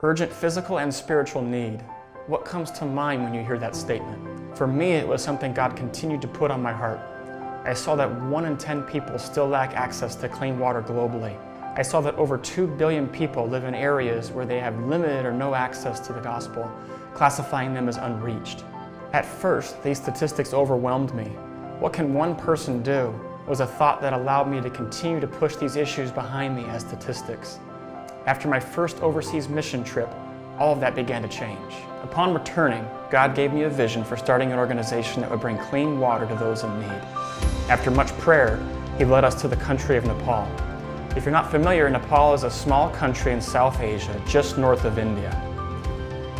Urgent physical and spiritual need. What comes to mind when you hear that statement? For me, it was something God continued to put on my heart. I saw that 1 in 10 people still lack access to clean water globally. I saw that over 2 billion people live in areas where they have limited or no access to the gospel, classifying them as unreached. At first, these statistics overwhelmed me. What can one person do? Was a thought that allowed me to continue to push these issues behind me as statistics. After my first overseas mission trip, all of that began to change. Upon returning, God gave me a vision for starting an organization that would bring clean water to those in need. After much prayer, He led us to the country of Nepal. If you're not familiar, Nepal is a small country in South Asia, just north of India.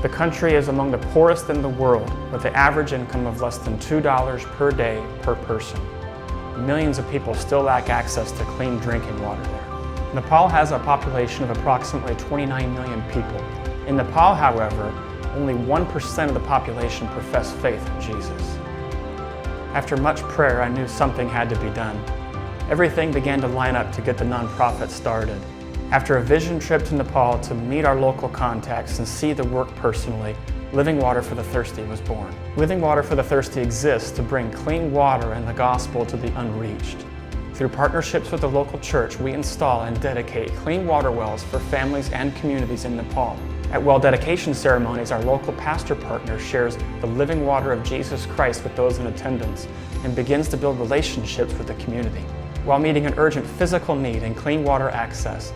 The country is among the poorest in the world, with an average income of less than $2 per day per person. Millions of people still lack access to clean drinking water there. Nepal has a population of approximately 29 million people. In Nepal, however, only 1% of the population profess faith in Jesus. After much prayer, I knew something had to be done. Everything began to line up to get the nonprofit started. After a vision trip to Nepal to meet our local contacts and see the work personally, Living Water for the Thirsty was born. Living Water for the Thirsty exists to bring clean water and the gospel to the unreached. Through partnerships with the local church, we install and dedicate clean water wells for families and communities in Nepal. At well dedication ceremonies, our local pastor partner shares the living water of Jesus Christ with those in attendance and begins to build relationships with the community. While meeting an urgent physical need and clean water access,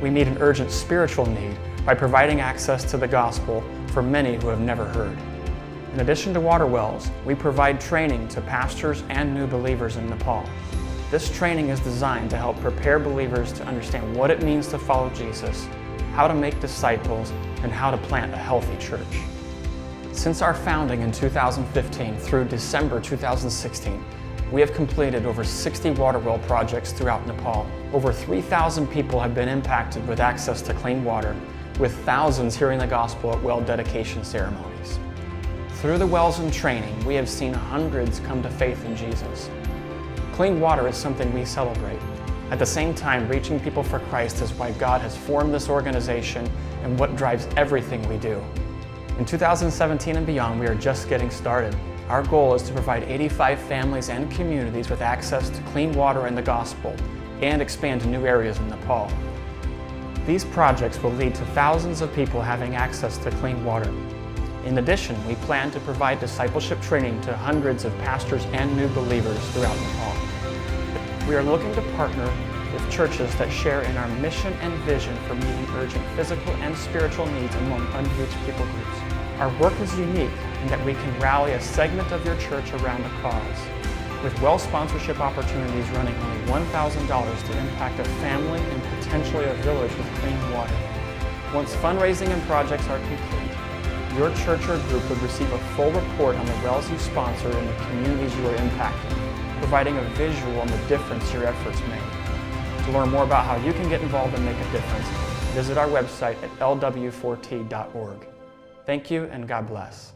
we meet an urgent spiritual need by providing access to the gospel for many who have never heard. In addition to water wells, we provide training to pastors and new believers in Nepal. This training is designed to help prepare believers to understand what it means to follow Jesus, how to make disciples, and how to plant a healthy church. Since our founding in 2015 through December 2016, we have completed over 60 water well projects throughout Nepal. Over 3,000 people have been impacted with access to clean water, with thousands hearing the gospel at well dedication ceremonies. Through the wells and training, we have seen hundreds come to faith in Jesus. Clean water is something we celebrate. At the same time, reaching people for Christ is why God has formed this organization and what drives everything we do. In 2017 and beyond, we are just getting started. Our goal is to provide 85 families and communities with access to clean water and the gospel, and expand to new areas in Nepal. These projects will lead to thousands of people having access to clean water. In addition, we plan to provide discipleship training to hundreds of pastors and new believers throughout Nepal. We are looking to partner with churches that share in our mission and vision for meeting urgent physical and spiritual needs among unreached people groups. Our work is unique in that we can rally a segment of your church around a cause, with well sponsorship opportunities running only $1,000 to impact a family and potentially a village with clean water. Once fundraising and projects are complete, your church or group would receive a full report on the wells you sponsor and the communities you are impacting, providing a visual on the difference your efforts make. To learn more about how you can get involved and make a difference, visit our website at lw4t.org. Thank you and God bless.